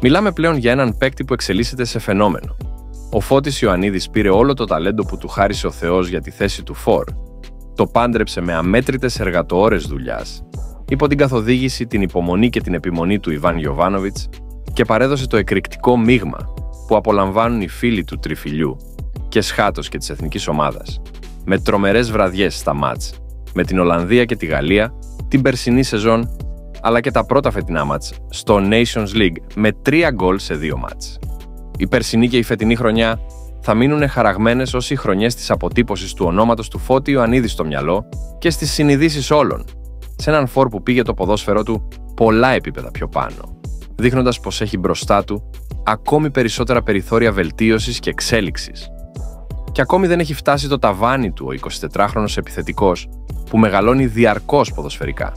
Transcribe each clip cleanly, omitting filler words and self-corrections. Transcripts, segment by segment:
Μιλάμε πλέον για έναν παίκτη που εξελίσσεται σε φαινόμενο. Ο Φώτης Ιωαννίδης πήρε όλο το ταλέντο που του χάρισε ο Θεός για τη θέση του φορ, το πάντρεψε με αμέτρητες εργατοώρες δουλειάς, υπό την καθοδήγηση, την υπομονή και την επιμονή του Ιβάν Γιοβάνοβιτς και παρέδωσε το εκρηκτικό μείγμα που απολαμβάνουν οι φίλοι του τριφυλιού και Σχάτος και της εθνικής ομάδας, με τρομερές βραδιές στα μάτς, με την Ολλανδία και τη Γαλλία, την περσινή σεζόν, αλλά και τα πρώτα φετινά μάτς στο Nations League με 3 γκολ σε 2 μάτς. Η περσινή και η φετινή χρονιά θα μείνουν χαραγμένες ως οι χρονιές της αποτύπωσης του ονόματος του Φώτη Ιωαννίδη στο μυαλό και στις συνειδήσεις όλων, σε έναν φορ που πήγε το ποδόσφαιρό του πολλά επίπεδα πιο πάνω, δείχνοντας πως έχει μπροστά του ακόμη περισσότερα περιθώρια βελτίωσης και εξέλιξης. Και ακόμη δεν έχει φτάσει το ταβάνι του ο 24χρονος επιθετικός που μεγαλώνει διαρκώς ποδοσφαιρικά.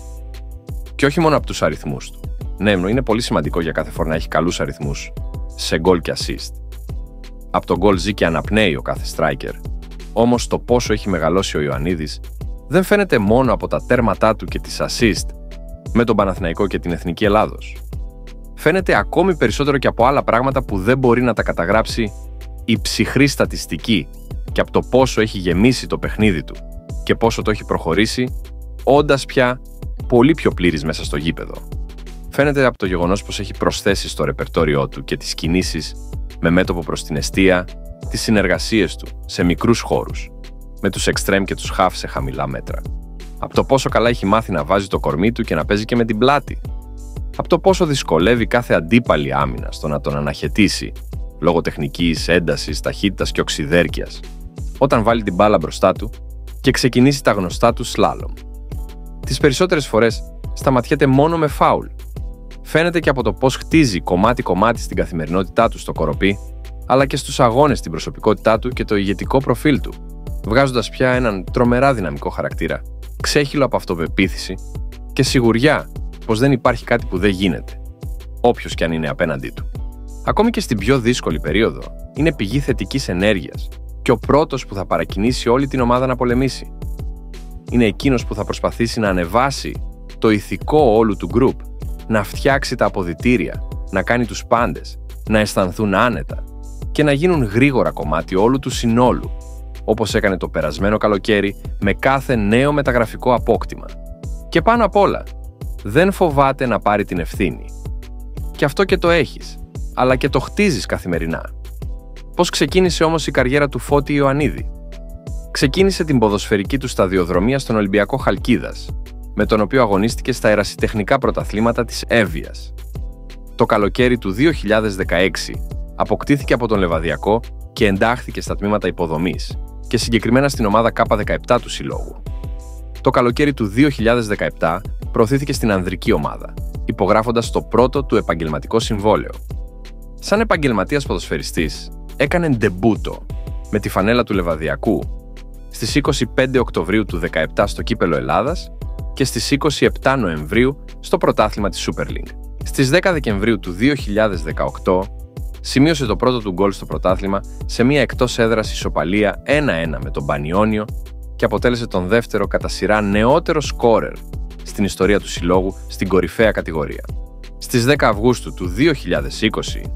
Και όχι μόνο από τους αριθμούς του. Ναι, είναι πολύ σημαντικό για κάθε φορά να έχει καλούς αριθμούς σε γκολ και assist. Από τον γκολ ζει και αναπνέει ο κάθε striker. Όμως το πόσο έχει μεγαλώσει ο Ιωαννίδης δεν φαίνεται μόνο από τα τέρματά του και τις assist με τον Παναθηναϊκό και την Εθνική Ελλάδος. Φαίνεται ακόμη περισσότερο και από άλλα πράγματα που δεν μπορεί να τα καταγράψει η ψυχρή στατιστική και από το πόσο έχει γεμίσει το παιχνίδι του και πόσο το έχει προχωρήσει, όντας πια πολύ πιο πλήρης μέσα στο γήπεδο. Φαίνεται από το γεγονός πως έχει προσθέσει στο ρεπερτόριό του και τις κινήσεις με μέτωπο προς την εστία, τις συνεργασίες του σε μικρούς χώρους, με τους εξτρέμ και τους χαφ σε χαμηλά μέτρα. Από το πόσο καλά έχει μάθει να βάζει το κορμί του και να παίζει και με την πλάτη. Από το πόσο δυσκολεύει κάθε αντίπαλη άμυνα στο να τον αναχαιτήσει, λόγω τεχνικής, έντασης, ταχύτητας και οξυδέρκειας, όταν βάλει την μπάλα μπροστά του και ξεκινήσει τα γνωστά του σλάλομ. Τις περισσότερες φορές σταματιέται μόνο με φάουλ. Φαίνεται και από το πώς χτίζει κομμάτι-κομμάτι στην καθημερινότητά του στο κοροπή, αλλά και στους αγώνες την προσωπικότητά του και το ηγετικό προφίλ του, βγάζοντας πια έναν τρομερά δυναμικό χαρακτήρα, ξέχυλο από αυτοπεποίθηση και σιγουριά πως δεν υπάρχει κάτι που δεν γίνεται, όποιος κι αν είναι απέναντί του. Ακόμη και στην πιο δύσκολη περίοδο, είναι πηγή θετικής ενέργειας και ο πρώτος που θα παρακινήσει όλη την ομάδα να πολεμήσει. Είναι εκείνος που θα προσπαθήσει να ανεβάσει το ηθικό όλου του γκρουπ, να φτιάξει τα αποδυτήρια, να κάνει τους πάντες να αισθανθούν άνετα και να γίνουν γρήγορα κομμάτι όλου του συνόλου, όπως έκανε το περασμένο καλοκαίρι με κάθε νέο μεταγραφικό απόκτημα. Και πάνω απ' όλα, δεν φοβάται να πάρει την ευθύνη. Και αυτό και το έχεις, αλλά και το χτίζεις καθημερινά. Πώς ξεκίνησε όμως η καριέρα του Φώτη Ιωαννίδη? Ξεκίνησε την ποδοσφαιρική του σταδιοδρομία στον Ολυμπιακό Χαλκίδας, με τον οποίο αγωνίστηκε στα ερασιτεχνικά πρωταθλήματα της Εύβοιας. Το καλοκαίρι του 2016 αποκτήθηκε από τον Λεβαδιακό και εντάχθηκε στα τμήματα υποδομής και συγκεκριμένα στην ομάδα K17 του συλλόγου. Το καλοκαίρι του 2017 προωθήθηκε στην ανδρική ομάδα, υπογράφοντας το πρώτο του επαγγελματικό συμβόλαιο. Σαν επαγγελματίας ποδοσφαιριστής, έκανε ντεμπούτο με τη φανέλα του Λεβαδιακού στις 25 Οκτωβρίου του 2017 στο Κύπελλο Ελλάδας και στις 27 Νοεμβρίου στο πρωτάθλημα της Super League. Στις 10 Δεκεμβρίου του 2018 σημείωσε το πρώτο του γκολ στο πρωτάθλημα σε μια εκτός έδρας ισοπαλία 1-1 με τον Πανιόνιο και αποτέλεσε τον δεύτερο κατά σειρά νεότερο σκόρερ στην ιστορία του συλλόγου στην κορυφαία κατηγορία. Στις 10 Αυγούστου του 2020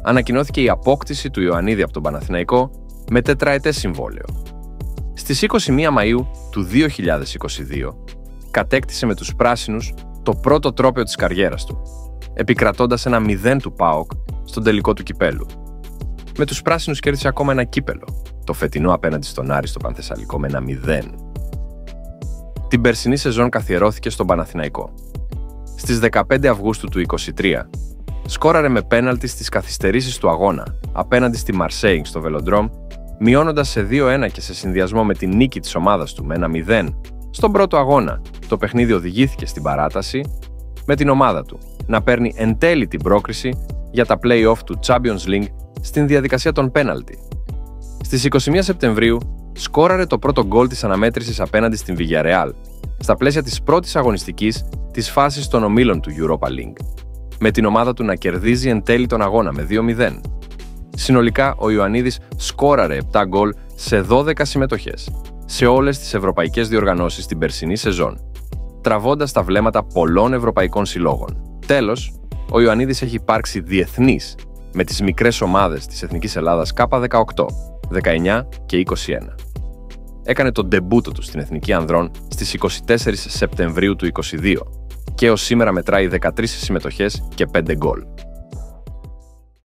ανακοινώθηκε η απόκτηση του Ιωαννίδη από τον Παναθηναϊκό με τετραετές συμβόλαιο. Στις 21 Μαΐου του 2022 κατέκτησε με τους πράσινους το πρώτο τρόπαιο της καριέρας του, επικρατώντας ένα 0 του ΠΑΟΚ στον τελικό του κυπέλου. Με τους πράσινους κέρδισε ακόμα ένα κύπελο, το φετινό απέναντι στον Άρη στο Πανθεσσαλικό με ένα 0. Την περσινή σεζόν καθιερώθηκε στον Παναθηναϊκό. Στις 15 Αυγούστου του 2023 σκόραρε με πέναλτι στις καθυστερήσεις του αγώνα απέναντι στη Μαρσέιγ στο Βελοντρόμ, μειώνοντας σε 2-1 και σε συνδυασμό με την νίκη της ομάδας του με ένα 0. Στον πρώτο αγώνα, το παιχνίδι οδηγήθηκε στην παράταση, με την ομάδα του να παίρνει εν τέλει την πρόκριση για τα play-off του Champions League στην διαδικασία των πέναλτι. Στις 21 Σεπτεμβρίου σκόραρε το πρώτο γκολ της αναμέτρησης απέναντι στην Villarreal, στα πλαίσια της πρώτης αγωνιστικής της φάσης των ομίλων του Europa League, με την ομάδα του να κερδίζει εν τέλει τον αγώνα με 2-0. Συνολικά, ο Ιωαννίδης σκόραρε 7 γκολ σε 12 συμμετοχές σε όλες τις ευρωπαϊκές διοργανώσεις την περσινή σεζόν, τραβώντας τα βλέμματα πολλών ευρωπαϊκών συλλόγων. Τέλος, ο Ιωαννίδης έχει υπάρξει διεθνής με τις μικρές ομάδες της Εθνικής Ελλάδας K18, 19 και 21. Έκανε τον ντεμπούτο του στην Εθνική Ανδρών στις 24 Σεπτεμβρίου του 22 και ως σήμερα μετράει 13 συμμετοχές και 5 γκολ.